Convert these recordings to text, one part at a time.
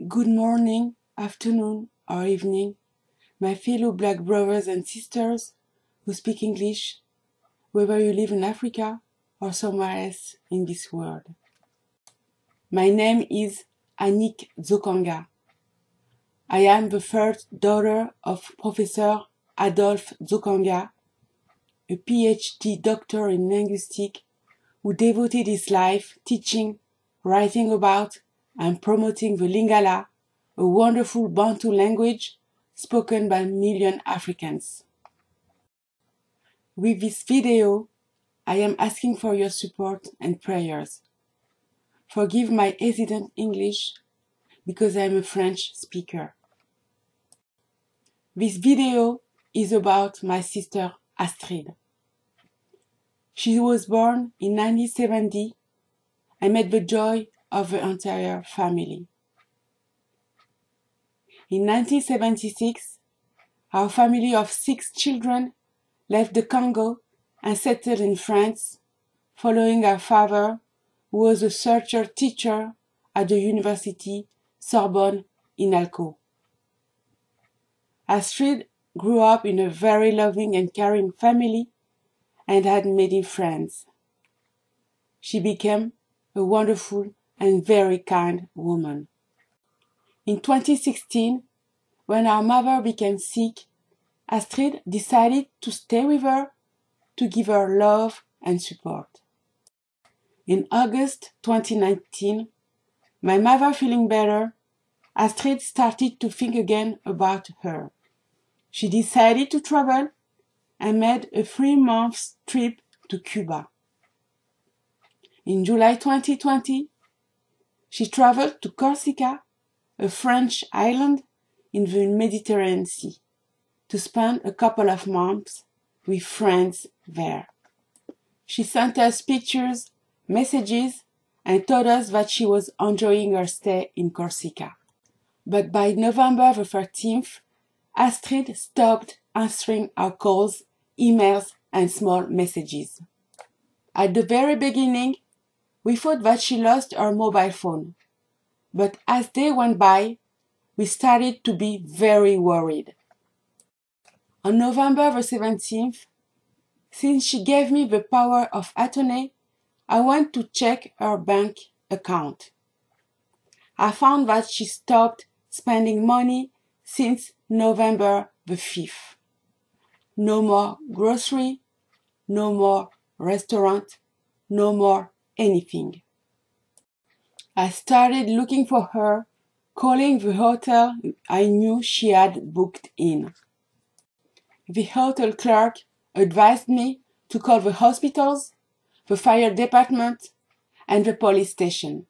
Good morning, afternoon, or evening, my fellow black brothers and sisters who speak English, whether you live in Africa or somewhere else in this world. My name is Annick Dzokanga. I am the third daughter of Professor Adolphe Dzokanga, a PhD doctor in linguistics who devoted his life teaching, writing about, and promoting the Lingala, a wonderful Bantu language spoken by millions of Africans. With this video, I am asking for your support and prayers. Forgive my hesitant English because I am a French speaker. This video is about my sister Astrid. She was born in 1970 and made the joy of the entire family. In 1976, our family of 6 children left the Congo and settled in France, following our father, who was a researcher teacher at the University Sorbonne in Alco. Astrid grew up in a very loving and caring family and had many friends. She became a wonderful and very kind woman. In 2016, when our mother became sick, Astrid decided to stay with her to give her love and support. In August 2019, my mother feeling better, Astrid started to think again about her. She decided to travel and made a 3-month trip to Cuba. In July 2020, she traveled to Corsica, a French island in the Mediterranean Sea, to spend a couple of months with friends there. She sent us pictures, messages, and told us that she was enjoying her stay in Corsica. But by November the 13th, Astrid stopped answering our calls, emails, and small messages. At the very beginning, we thought that she lost her mobile phone. But as days went by, we started to be very worried. On November the 17th, since she gave me the power of attorney, I went to check her bank account. I found that she stopped spending money since November the 5th. No more grocery, no more restaurant, no more anything. I started looking for her, calling the hotel I knew she had booked in. The hotel clerk advised me to call the hospitals, the fire department, and the police station.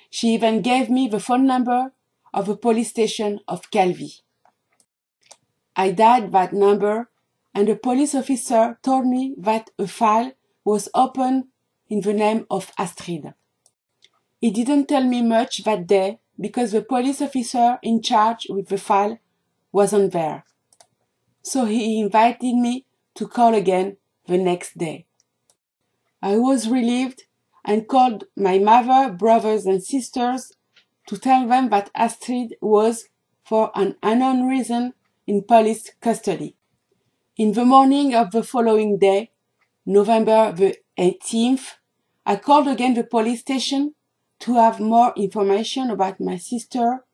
She even gave me the phone number of the police station of Calvi. I dialed that number, and the police officer told me that a file was open in the name of Astrid. He didn't tell me much that day because the police officer in charge with the file wasn't there. So he invited me to call again the next day. I was relieved and called my mother, brothers and sisters to tell them that Astrid was, for an unknown reason, in police custody. In the morning of the following day, November the 18th, I called again the police station to have more information about my sister.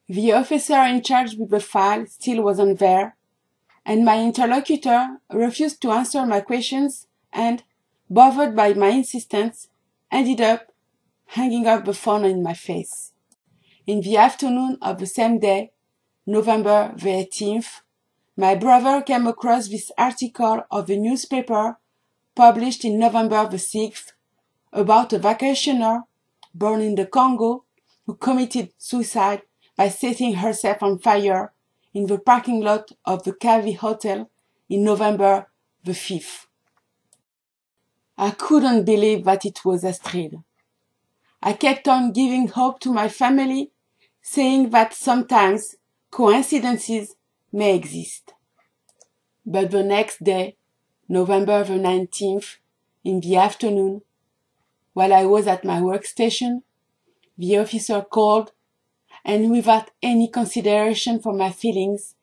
The officer in charge with the file still wasn't there, and my interlocutor refused to answer my questions and, bothered by my insistence, ended up hanging up the phone in my face. In the afternoon of the same day, November the 18th, my brother came across this article of the newspaper published in November the 6th about a vacationer born in the Congo who committed suicide by setting herself on fire in the parking lot of the Calvi Hotel in November the 5th. I couldn't believe that it was Astrid. I kept on giving hope to my family, saying that sometimes coincidences may exist. But the next day, November the 19th, in the afternoon, while I was at my workstation, the officer called and without any consideration for my feelings,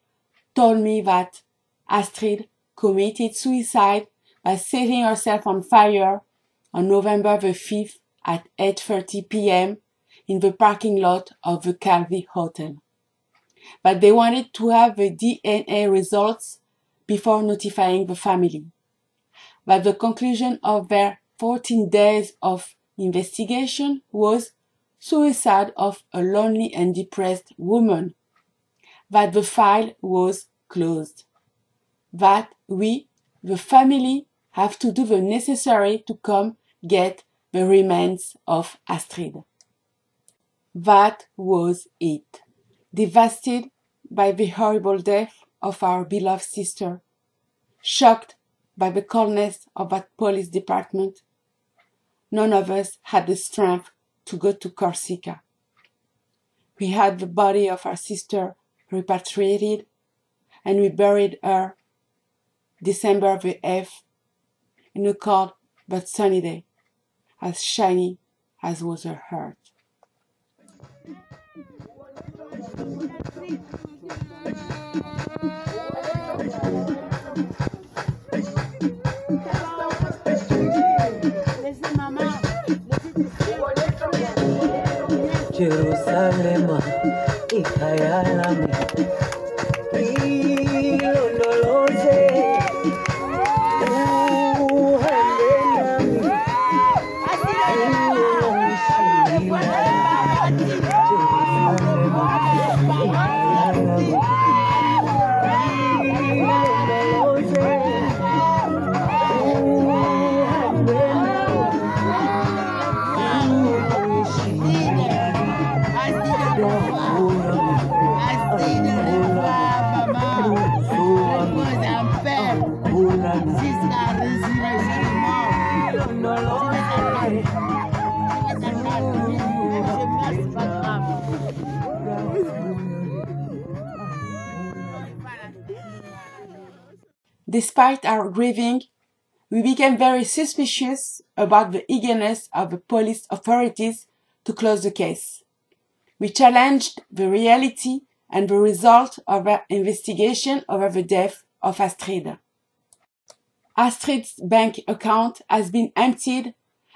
told me that Astrid committed suicide by setting herself on fire on November the 5th at 8:30 p.m. in the parking lot of the Calvi Hotel. But they wanted to have the DNA results before notifying the family. But the conclusion of their 14 days of investigation was suicide of a lonely and depressed woman, that the file was closed, that we, the family, have to do the necessary to come get the remains of Astrid. That was it. Devastated by the horrible death of our beloved sister, shocked by the coldness of that police department, none of us had the strength to go to Corsica. We had the body of our sister repatriated, and we buried her December the 8th in a cold but sunny day, as shiny as was her heart. Jerusalem, ikayalami, ilondoloze, uhambe nami, Despite our grieving, we became very suspicious about the eagerness of the police authorities to close the case. We challenged the reality and the result of their investigation over the death of Astrid. Astrid's bank account has been emptied,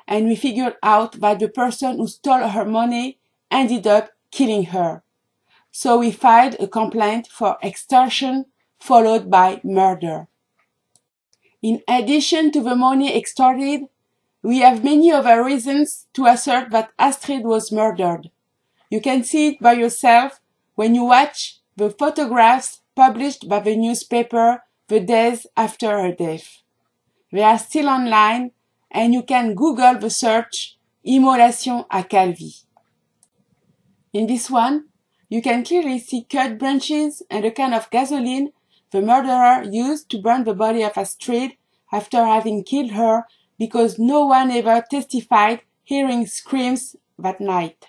and we figured out that the person who stole her money ended up killing her. So we filed a complaint for extortion followed by murder. In addition to the money extorted, we have many other reasons to assert that Astrid was murdered. You can see it by yourself when you watch the photographs published by the newspaper the days after her death. They are still online, and you can Google the search Immolation à Calvi. In this one, you can clearly see cut branches and a can of gasoline the murderer used to burn the body of Astrid after having killed her, because no one ever testified hearing screams that night.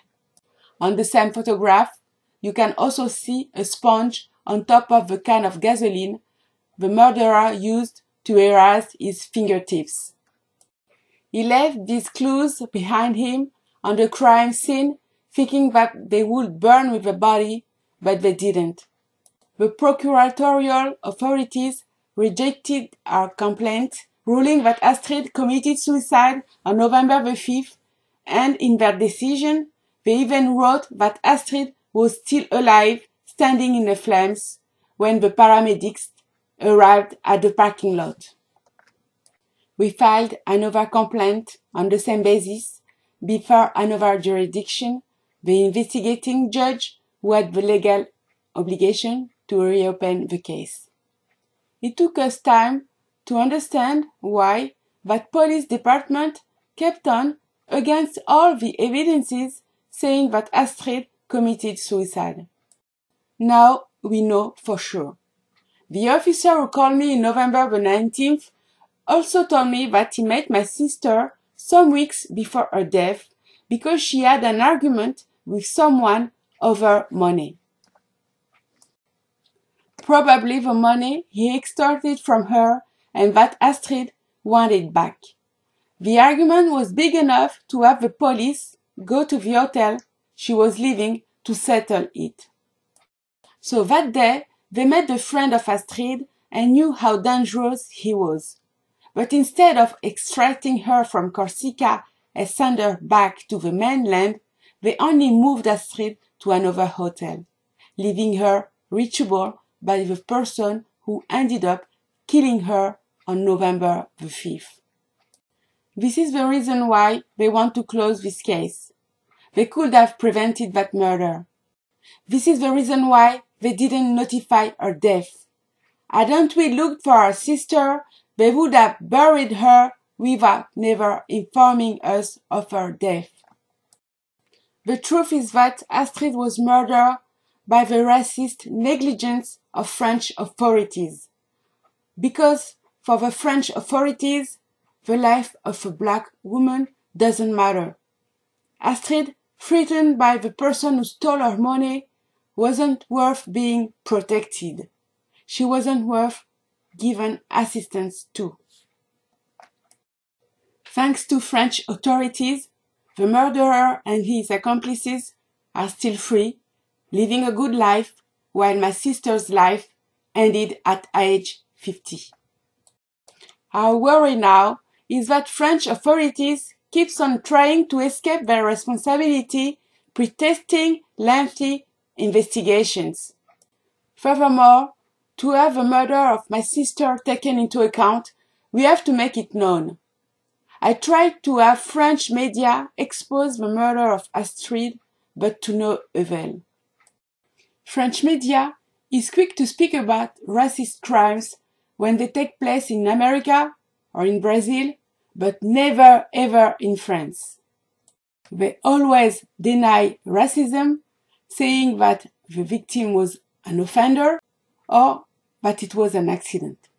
On the same photograph, you can also see a sponge on top of the can of gasoline the murderer used to erase his fingertips. He left these clues behind him on the crime scene, thinking that they would burn with the body, but they didn't. The procuratorial authorities rejected our complaint, ruling that Astrid committed suicide on November the 5th, and in their decision, they even wrote that Astrid was still alive, standing in the flames, when the paramedics arrived at the parking lot. We filed another complaint on the same basis before another jurisdiction, the investigating judge who had the legal obligation to reopen the case. It took us time to understand why that police department kept on, against all the evidences, saying that Astrid committed suicide. Now we know for sure. The officer who called me in November the 19th also told me that he met my sister some weeks before her death because she had an argument with someone over money. Probably the money he extorted from her and that Astrid wanted back. The argument was big enough to have the police go to the hotel she was living to settle it. So that day, they met the friend of Astrid and knew how dangerous he was. But instead of extracting her from Corsica and send her back to the mainland, they only moved Astrid to another hotel, leaving her reachable by the person who ended up killing her on November the 5th. This is the reason why they want to close this case. They could have prevented that murder. This is the reason why they didn't notify her death. Hadn't we looked for her sister, they would have buried her without never informing us of her death. The truth is that Astrid was murdered by the racist negligence of French authorities. Because for the French authorities, the life of a black woman doesn't matter. Astrid, threatened by the person who stole her money, wasn't worth being protected. She wasn't worth given assistance to. Thanks to French authorities, the murderer and his accomplices are still free, living a good life, while my sister's life ended at age 50. Our worry now is that French authorities keeps on trying to escape their responsibility, pretexting lengthy investigations. Furthermore, to have the murder of my sister taken into account, we have to make it known. I tried to have French media expose the murder of Astrid, but to no avail. French media is quick to speak about racist crimes when they take place in America or in Brazil, but never ever in France. They always deny racism, saying that the victim was an offender or that it was an accident.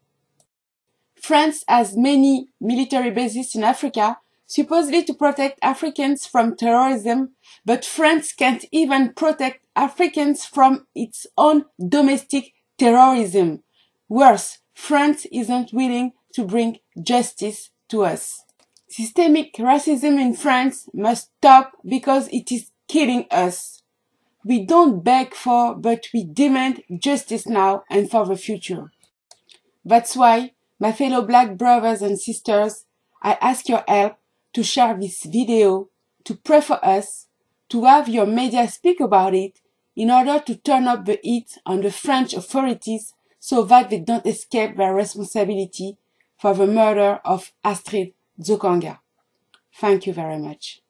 France has many military bases in Africa, supposedly to protect Africans from terrorism, but France can't even protect Africans from its own domestic terrorism. Worse, France isn't willing to bring justice to us. Systemic racism in France must stop because it is killing us. We don't beg for, but we demand justice now and for the future. That's why, my fellow black brothers and sisters, I ask your help to share this video, to pray for us, to have your media speak about it in order to turn up the heat on the French authorities so that they don't escape their responsibility for the murder of Astrid Dzokanga. Thank you very much.